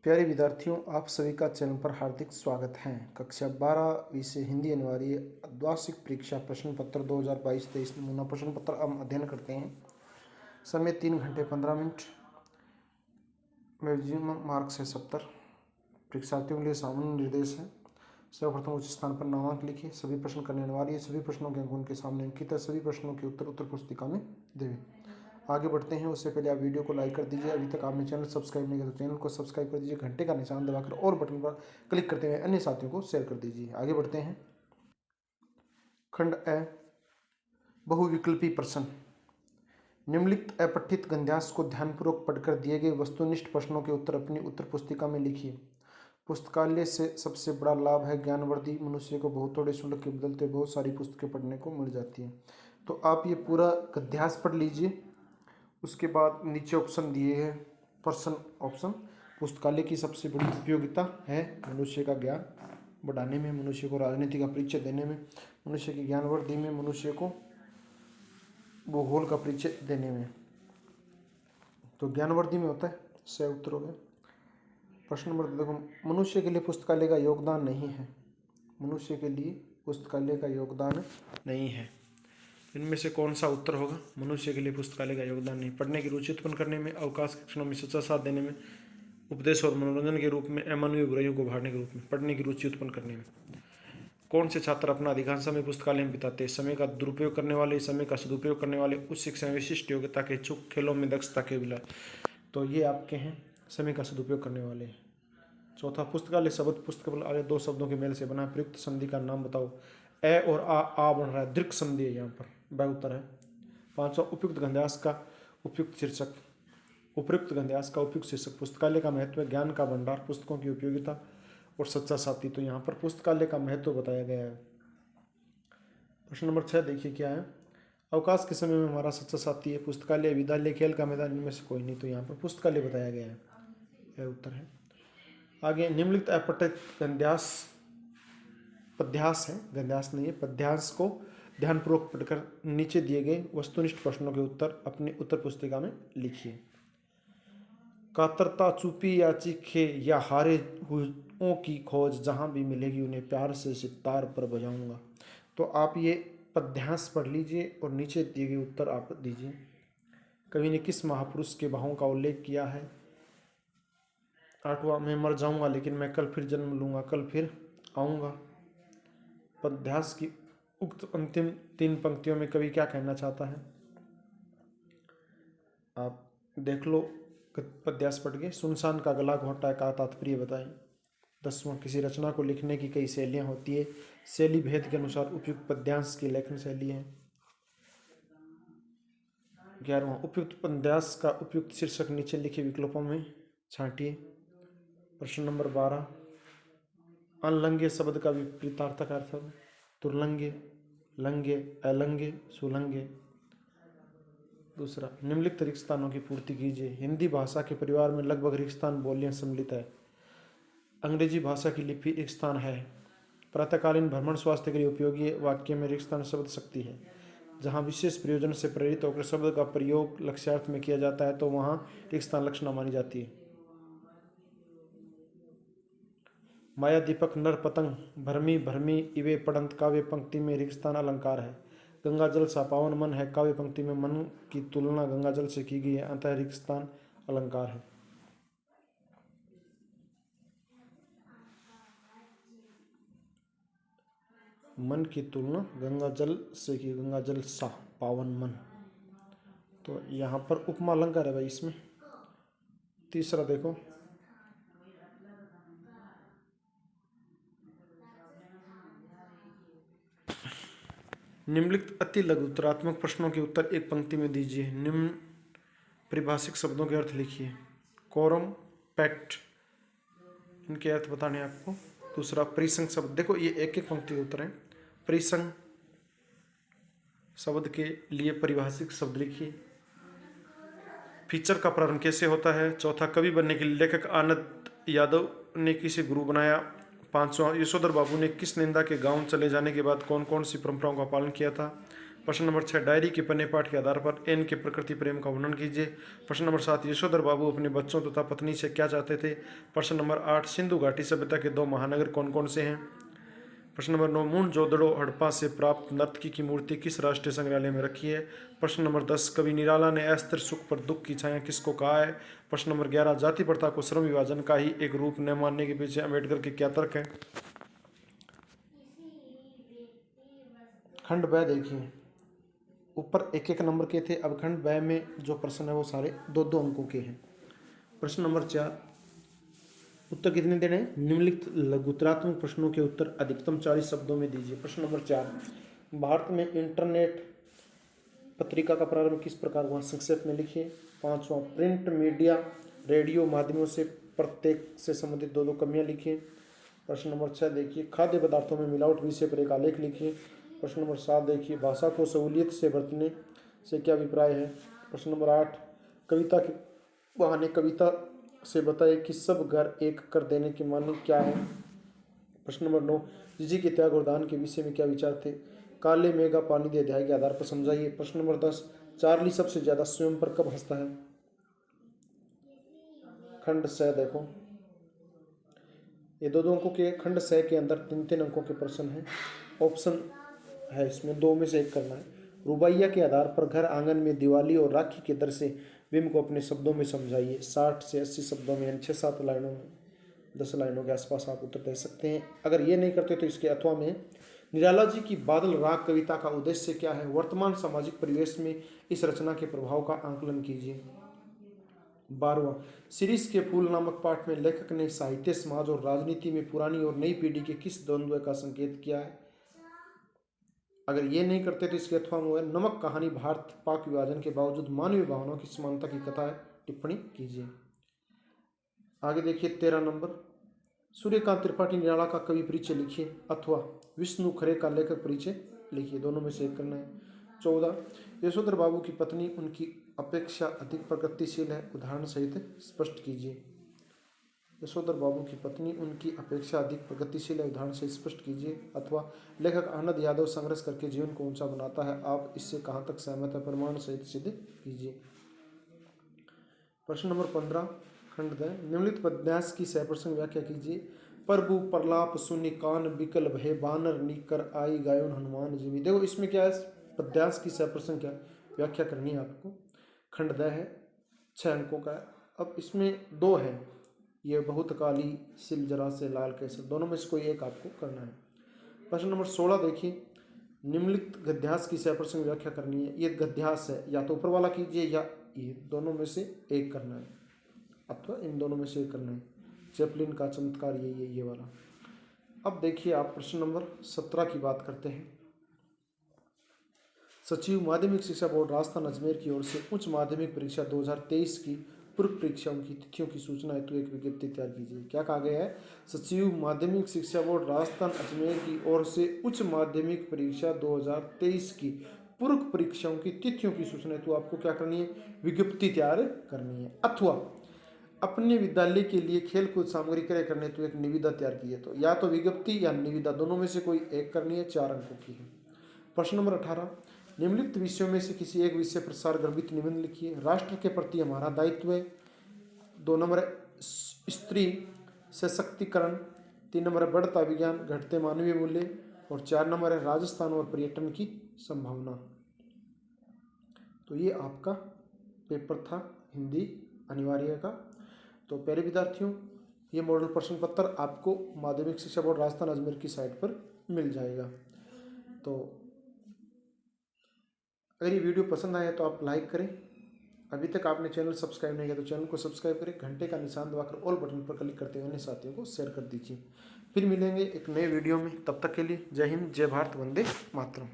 प्यारे विद्यार्थियों, आप सभी का चैनल पर हार्दिक स्वागत है। कक्षा 12 विषय हिंदी अनिवार्य द्विवार्षिक परीक्षा प्रश्न पत्र 2022-23 नमूना प्रश्न पत्र हम अध्ययन करते हैं। समय 3 घंटे 15 मिनट। मैक्सिमम मार्क्स है 70। परीक्षार्थियों के लिए सामान्य निर्देश है। सर्वप्रथम उच्च स्थान पर नामांक लिखिए। सभी प्रश्न करने अनिवार्य है। सभी प्रश्नों के अंक उनके सामने अंकित है। सभी प्रश्नों के उत्तर पुस्तिका में देवें। आगे बढ़ते हैं उससे पहले आप वीडियो को लाइक कर दीजिए। अभी तक आपने चैनल सब्सक्राइब नहीं किया तो चैनल को सब्सक्राइब कर दीजिए। घंटे का निशान दबाकर और बटन पर क्लिक करते हुए अन्य साथियों को शेयर कर दीजिए। आगे बढ़ते हैं। खंड ए, बहुविकल्पी प्रश्न। निम्नलिखित अपठित गद्यांश को ध्यानपूर्वक पढ़कर दिए गए वस्तुनिष्ठ प्रश्नों के उत्तर अपनी उत्तर पुस्तिका में लिखिए। पुस्तकालय से सबसे बड़ा लाभ है ज्ञानवर्धि। मनुष्य को बहुत थोड़े शुल्क के बदलते बहुत सारी पुस्तकें पढ़ने को मिल जाती हैं। तो आप ये पूरा गद्यांश पढ़ लीजिए। उसके बाद नीचे ऑप्शन दिए हैं। प्रश्न ऑप्शन। पुस्तकालय की सबसे बड़ी उपयोगिता है मनुष्य का ज्ञान बढ़ाने में, मनुष्य को राजनीति का परिचय देने में, मनुष्य की ज्ञानवर्धि में, मनुष्य को भूगोल का परिचय देने में। तो ज्ञानवर्धि में होता है। सही उत्तर हो गया। प्रश्न नंबर देखो, मनुष्य के लिए पुस्तकालय का योगदान नहीं है। मनुष्य के लिए पुस्तकालय का योगदान नहीं है। इनमें से कौन सा उत्तर होगा? मनुष्य के लिए पुस्तकालय का योगदान नहीं। पढ़ने की रुचि उत्पन्न करने में, अवकाश के क्षणों में सच्चा साथ देने में, उपदेश और मनोरंजन के रूप में, अमानवीय बुराइयों को उभारने के रूप में। पढ़ने की रुचि उत्पन्न करने में। कौन से छात्र अपना अधिकांश समय पुस्तकालय में बिताते हैं? समय का दुरुपयोग करने वाले, समय का सदुपयोग करने वाले, उच्च शिक्षा में विशिष्ट योग्यता के इच्छुक, खेलों में दक्षता के बिला। तो ये आपके हैं समय का सदुपयोग करने वाले। चौथा, पुस्तकालय शब्द पुस्तक आगे दो शब्दों के मेल से बना। प्रयुक्त संधि का नाम बताओ। ए और आ बन रहा है, दीर्घ संधि है यहाँ पर। वह उत्तर है। पांचवा, उपयुक्त गद्यांश का उपयुक्त शीर्षक। उपयुक्त गद्यांश का उपयुक्त शीर्षक। पुस्तकालय का महत्व, ज्ञान का भंडार, पुस्तकों की उपयोगिता और सच्चा साथी। तो यहाँ पर पुस्तकालय का महत्व बताया गया है। प्रश्न नंबर 6 देखिए क्या है। अवकाश के समय में हमारा सच्चा साथी है। पुस्तकालय, विद्यालय, खेल का मैदान, इनमें से कोई नहीं। तो यहाँ पर पुस्तकालय बताया गया है। यह उत्तर है। आगे, निम्नलिखित अपठित गद्यांश, पद्यांश है, गद्यांश नहीं है, पद्यांश को ध्यानपूर्वक पढ़कर नीचे दिए गए वस्तुनिष्ठ प्रश्नों के उत्तर अपनी उत्तर पुस्तिका में लिखिए। कातरता चुपी या चीखे या हारे हुओं की खोज, जहां भी मिलेगी उन्हें प्यार से सितार पर बजाऊंगा। तो आप ये पद्यांश पढ़ लीजिए और नीचे दिए गए उत्तर आप दीजिए। कवि ने किस महापुरुष के भावों का उल्लेख किया है? 8वां, मैं मर जाऊंगा लेकिन मैं कल फिर जन्म लूंगा, कल फिर आऊंगा। पद्यांश की उक्त अंतिम 3 पंक्तियों में कवि क्या कहना चाहता है? आप देख लो पद्यांश पढ़ के। सुनसान का गला घोंटा का तात्पर्य बताएं। 10वां, किसी रचना को लिखने की कई शैलियां होती है, शैली भेद के अनुसार उपयुक्त पद्यांश की लेखन शैली है। 11वां, उपयुक्त पद्यांश का उपयुक्त शीर्षक नीचे लिखे विकल्पों में छांटिए। प्रश्न नंबर 12, अनलंघ्य शब्द का विपरीतार्थक अर्थ। दुर्लंघ्य, लंघ्य, अलंघ्य, सुलंघ्य। दूसरा, निम्नलिखित रिक्त स्थानों की पूर्ति कीजिए। हिंदी भाषा के परिवार में लगभग रिक्त स्थान बोलियां सम्मिलित है। अंग्रेजी भाषा की लिपि रिक्त स्थान है। प्रातःकालीन भ्रमण स्वास्थ्य के लिए उपयोगी वाक्य में रिक्त स्थान शब्द शक्ति है। जहाँ विशेष प्रयोजन से प्रेरित होकर शब्द का प्रयोग लक्ष्यार्थ में किया जाता है तो वहाँ रिक्त स्थान लक्षणा मानी जाती है। माया दीपक नर पतंग भरमी भरमी इवे पड़ंत काव्य पंक्ति में रिक्त स्थान अलंकार है। गंगा जल सा पावन मन है काव्य पंक्ति में मन की तुलना गंगा जल से की गई है, अतः रिक्त स्थान अलंकार है। मन की तुलना गंगा जल से की, गंगा जल सा पावन मन। तो यहाँ पर उपमा अलंकार है भाई इसमें। तीसरा देखो, निम्नलिखित अति लघु उत्तरात्मक प्रश्नों के उत्तर एक पंक्ति में दीजिए। निम्न परिभाषिक शब्दों के अर्थ लिखिए। कोरम, पैक्ट, इनके अर्थ बताने आपको। दूसरा, परिसंग शब्द, देखो ये एक एक पंक्ति के उत्तर है। परिसंग शब्द के लिए परिभाषिक शब्द लिखिए। फीचर का प्रारंभ कैसे होता है? चौथा, कवि बनने के लिए लेखक आनंद यादव ने किसे गुरु बनाया? 5वां, यशोधर बाबू ने किस निंदा के गांव चले जाने के बाद कौन कौन सी परंपराओं का पालन किया था? प्रश्न नंबर 6 डायरी के पन्ने पाठ के आधार पर एन के प्रकृति प्रेम का वर्णन कीजिए। प्रश्न नंबर 7 यशोधर बाबू अपने बच्चों तथा पत्नी से क्या चाहते थे। प्रश्न नंबर 8 सिंधु घाटी सभ्यता के 2 महानगर कौन कौन से हैं। प्रश्न नंबर 9 मोहनजोदड़ो हड़प्पा से प्राप्त नर्तकी की मूर्ति किस राष्ट्रीय संग्रहालय में रखी है। प्रश्न नंबर 10 कवि निराला ने अस्त्र सुख पर दुख की छाया किसको कहा है। प्रश्न नंबर 11 जाति प्रथा को श्रम विभाजन का ही एक रूप न मानने के पीछे अम्बेडकर के क्या तर्क हैं। खंड ब देखिए, ऊपर एक एक नंबर के थे, अब खंड ब में जो प्रश्न है वो सारे 2-2 अंकों के हैं। प्रश्न नंबर 4 उत्तर कितने देने हैं। निम्नलिखित लघुतरात्मक प्रश्नों के उत्तर अधिकतम 40 शब्दों में दीजिए। प्रश्न नंबर 4 भारत में इंटरनेट पत्रिका का प्रारंभ किस प्रकार हुआ, संक्षेप में लिखिए। 5वां प्रिंट मीडिया रेडियो माध्यमों से प्रत्येक से संबंधित 2-2 कमियां लिखिए। प्रश्न नंबर 6 देखिए खाद्य पदार्थों में मिलावट विषय पर एक आलेख लिखिए। प्रश्न नंबर 7 देखिए भाषा को सहूलियत से बरतने से क्या अभिप्राय है। प्रश्न नंबर 8 कविता के बहाने कविता से बताए कि सब घर एक कर देने के मानी क्या है। प्रश्न नंबर 9 जीजी के त्याग और दान के विषय में क्या विचार थे। काले मेघा पानी दे अध्याय के आधार पर समझाइए। प्रश्न नंबर 10 चार्ली सबसे ज्यादा स्वयं पर कब हंसता है। खंड स देखो, ये 2-2 अंकों के खंड स के अंदर 3-3 अंकों के प्रश्न हैं। ऑप्शन है इसमें 2 में से एक करना है। रुबाइया के आधार पर घर आंगन में दिवाली और राखी के दर से विम को अपने शब्दों में समझाइए। 60 से 80 शब्दों में, 6-7 लाइनों में, 10 लाइनों के आसपास आप उत्तर दे सकते हैं। अगर ये नहीं करते तो इसके अथवा में निराला जी की बादल राग कविता का उद्देश्य क्या है। वर्तमान सामाजिक परिवेश में इस रचना के प्रभाव का आंकलन कीजिए। 12वां सीरीज के फूल नामक पाठ में लेखक ने साहित्य समाज और राजनीति में पुरानी और नई पीढ़ी के किस द्वंद्व का संकेत किया है। अगर ये नहीं करते तो इसके अथवा में नमक कहानी भारत पाक विभाजन के बावजूद मानवीय भावनाओं की समानता की कथा है, टिप्पणी कीजिए। आगे देखिए 13 नंबर सूर्यकांत त्रिपाठी निराला का कवि परिचय लिखिए अथवा विष्णु खरे का लेखक परिचय लिखिए, दोनों में से एक करना है। 14 यशोधर बाबू की पत्नी उनकी अपेक्षा अधिक प्रगतिशील है, उदाहरण सहित स्पष्ट कीजिए। यशोधर बाबू की पत्नी उनकी अपेक्षा अधिक प्रगतिशील है, उदाहरण से स्पष्ट कीजिए। अथवा लेखक आनंद यादव संघर्ष करके जीवन को ऊंचा बनाता है, आप इससे कहां तक सहमत है, प्रमाण सहित सिद्ध कीजिए। प्रश्न नंबर 15 खंड द निम्नलिखित पद्यांश की सप्रसंग व्याख्या कीजिए। प्रभु प्रलाप सुनि कान बिकल भय बानर नीकर आई गायोन हनुमान जिमी। देखो इसमें क्या है, पद्यांश की सप्रसंग क्या व्याख्या करनी है आपको। खंड द है 6 अंकों का है। अब इसमें 2 है, ये बहुत काली सिल जरा से लाल केसर, दोनों में से कोई एक आपको करना है। प्रश्न नंबर 16 देखिए निम्नलिखित गद्यास की सप्रसंग व्याख्या करनी है। ये गद्यास है, या तो ऊपर वाला कीजिए या ये दोनों में से एक करना है, अथवा इन दोनों में से एक करना है। चैपलिन का चमत्कार ये वाला। अब देखिए आप प्रश्न नंबर 17 की बात करते हैं। सचिव माध्यमिक शिक्षा बोर्ड राजस्थान अजमेर की ओर से उच्च माध्यमिक परीक्षा 2023 की पूर्व परीक्षाओं की तिथियों की सूचना हेतु एक विज्ञप्ति तैयार कीजिए। क्या कहा गया है, सचिव माध्यमिक शिक्षा बोर्ड राजस्थान अजमेर की ओर से उच्च माध्यमिक परीक्षा 2023 की पूर्व परीक्षाओं की तिथियों की सूचना हेतु आपको क्या करनी है, विज्ञप्ति तैयार करनी है। अथवा अपने विद्यालय के लिए खेलकूद सामग्री क्रय करने हेतु एक निविदा तैयार की है। तो या तो विज्ञप्ति या निविदा, दोनों में से कोई एक करनी है, 4 अंकों की है। प्रश्न नंबर 18 निम्नलिखित विषयों में से किसी एक विषय पर सारगर्भित निबंध लिखिए। राष्ट्र के प्रति हमारा दायित्व है। 2 नंबर है स्त्री सशक्तिकरण। 3 नंबर है बढ़ता विज्ञान घटते मानवीय मूल्य। और 4 नंबर है राजस्थान और पर्यटन की संभावना। तो ये आपका पेपर था हिंदी अनिवार्य का। तो प्यारे विद्यार्थियों, ये मॉडल प्रश्न पत्र आपको माध्यमिक शिक्षा बोर्ड राजस्थान अजमेर की साइट पर मिल जाएगा। तो अगर ये वीडियो पसंद आया तो आप लाइक करें। अभी तक आपने चैनल सब्सक्राइब नहीं किया तो चैनल को सब्सक्राइब करें, घंटे का निशान दबाकर ऑल बटन पर क्लिक करते हुए अन्य साथियों को शेयर कर दीजिए। फिर मिलेंगे एक नए वीडियो में, तब तक के लिए जय हिंद, जय भारत, वंदे मातरम।